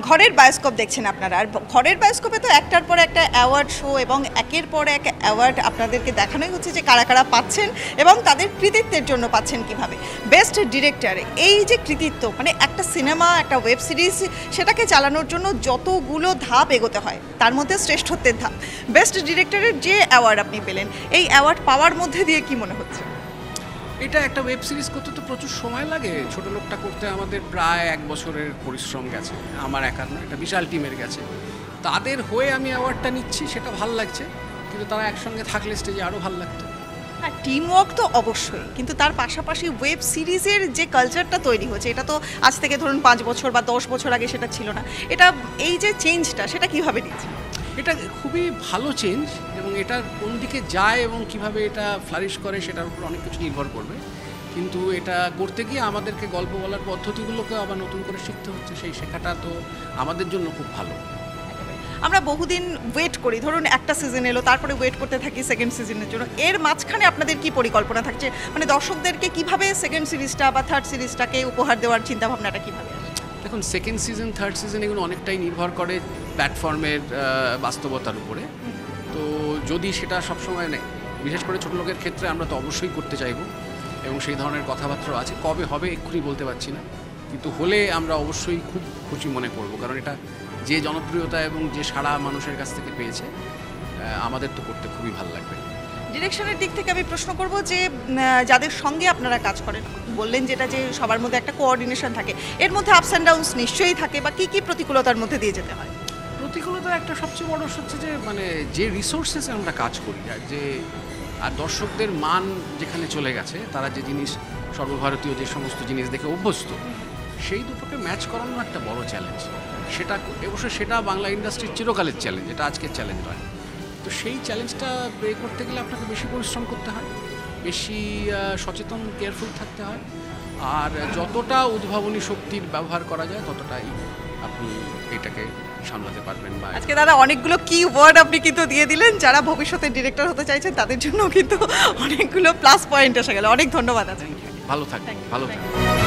ঘরের বায়োস্কোপ দেখছেন আপনারা, আর ঘরের বায়োস্কোপে তো একটার পর একটা অ্যাওয়ার্ড শো এবং একের পর এক অ্যাওয়ার্ড আপনাদেরকে দেখানোই হচ্ছে যে কারা কারা পাচ্ছেন এবং তাদের কৃতিত্বের জন্য পাচ্ছেন কিভাবে। বেস্ট ডিরেক্টর, এই যে কৃতিত্ব, মানে একটা সিনেমা, একটা ওয়েব সিরিজ, সেটাকে চালানোর জন্য যতগুলো ধাপ এগোতে হয় তার মধ্যে শ্রেষ্ঠত্বের ধাপ। বেস্ট ডিরেক্টরের যে অ্যাওয়ার্ড আপনি পেলেন, এই অ্যাওয়ার্ড পাওয়ার মধ্যে দিয়ে কি মনে হচ্ছে? এটা একটা ওয়েব সিরিজ করতে তো প্রচুর সময় লাগে। ছোট লোকটা করতে আমাদের প্রায় 1 বছরের পরিশ্রম গেছে, আমার একার না, একটা বিশাল টিমের গেছে। তাদের হয়ে আমি অ্যাওয়ার্ডটা নিচ্ছি, সেটা ভাল লাগছে, কিন্তু তারা একসঙ্গে থাকলে স্টেজে আরও ভাল লাগতো। আর টিম ওয়ার্ক তো অবশ্যই, কিন্তু তার পাশাপাশি ওয়েব সিরিজের যে কালচারটা তৈরি হচ্ছে, এটা তো আজ থেকে ধরুন 5 বছর বা 10 বছর আগে সেটা ছিল না। এটা, এই যে চেঞ্জটা, সেটা কীভাবে দিচ্ছে? এটা খুবই ভালো চেঞ্জ, এবং এটা কোন দিকে যায় এবং কিভাবে এটা ফ্লারিশ করে সেটার উপর অনেক কিছু নির্ভর করবে। কিন্তু এটা করতে গিয়ে আমাদেরকে গল্প বলার পদ্ধতিগুলোকে আবার নতুন করে শিখতে হচ্ছে, সেই শেখাটা তো আমাদের জন্য খুব ভালো। আমরা বহুদিন ওয়েট করি, ধরুন একটা সিজন এলো, তারপরে ওয়েট করতে থাকি সেকেন্ড সিজনের জন্য। এর মাঝখানে আপনাদের কি পরিকল্পনা থাকছে, মানে দর্শকদেরকে কিভাবে সেকেন্ড সিরিজটা বা থার্ড সিরিজটাকে উপহার দেওয়ার চিন্তাভাবনাটা কীভাবে? দেখুন, সেকেন্ড সিজন, থার্ড সিজন এগুলো অনেকটাই নির্ভর করে প্ল্যাটফর্মের বাস্তবতার উপরে। তো যদি সেটা সবসময় নেই, বিশেষ করে ছোটো লোকের ক্ষেত্রে আমরা তো অবশ্যই করতে চাইব, এবং সেই ধরনের কথাবার্তাও আছে। কবে হবে এক্ষুনি বলতে পারছি না, কিন্তু হলে আমরা অবশ্যই খুব খুশি মনে করব, কারণ এটা যে জনপ্রিয়তা এবং যে সাড়া মানুষের কাছ থেকে পেয়েছে, আমাদের তো করতে খুবই ভালো লাগবে। ডিরেকশনের দিক থেকে আমি প্রশ্ন করব যে যাদের সঙ্গে আপনারা কাজ করেন, বললেন যেটা যে সবার মধ্যে একটা কোঅর্ডিনেশন থাকে, এর মধ্যে আপস অ্যান্ড ডাউনস নিশ্চয়ই থাকে, বা কী কী প্রতিকূলতার মধ্যে দিয়ে যেতে হয়? প্রতিকূলতা একটা সবচেয়ে বড় হচ্ছে যে মানে যে রিসোর্সেসে আমরা কাজ করি, আর দর্শকদের মান যেখানে চলে গেছে, তারা যে জিনিস সর্বভারতীয় যে সমস্ত জিনিস দেখে অভ্যস্ত, সেই দুটোকে ম্যাচ করানো একটা বড় চ্যালেঞ্জ। সেটা অবশ্যই সেটা বাংলা ইন্ডাস্ট্রির চিরকালের চ্যালেঞ্জ, এটা আজকের চ্যালেঞ্জ নয়। তো সেই চ্যালেঞ্জটা প্লে করতে গেলে আপনাকে বেশি পরিশ্রম করতে হয়, বেশি সচেতন, কেয়ারফুল থাকতে হয়, আর যতটা উদ্ভাবনী শক্তির ব্যবহার করা যায় ততটাই আপনি এটাকে সামলাতে পারবেন। বা আজকে দাদা অনেকগুলো কি ওয়ার্ড আপনি কিন্তু দিয়ে দিলেন, যারা ভবিষ্যতে ডিরেক্টর হতে চাইছেন তাদের জন্য কিন্তু অনেকগুলো প্লাস পয়েন্ট এসে গেল। অনেক ধন্যবাদ আছে। ভালো থাকবেন, ভালো থাকবেন।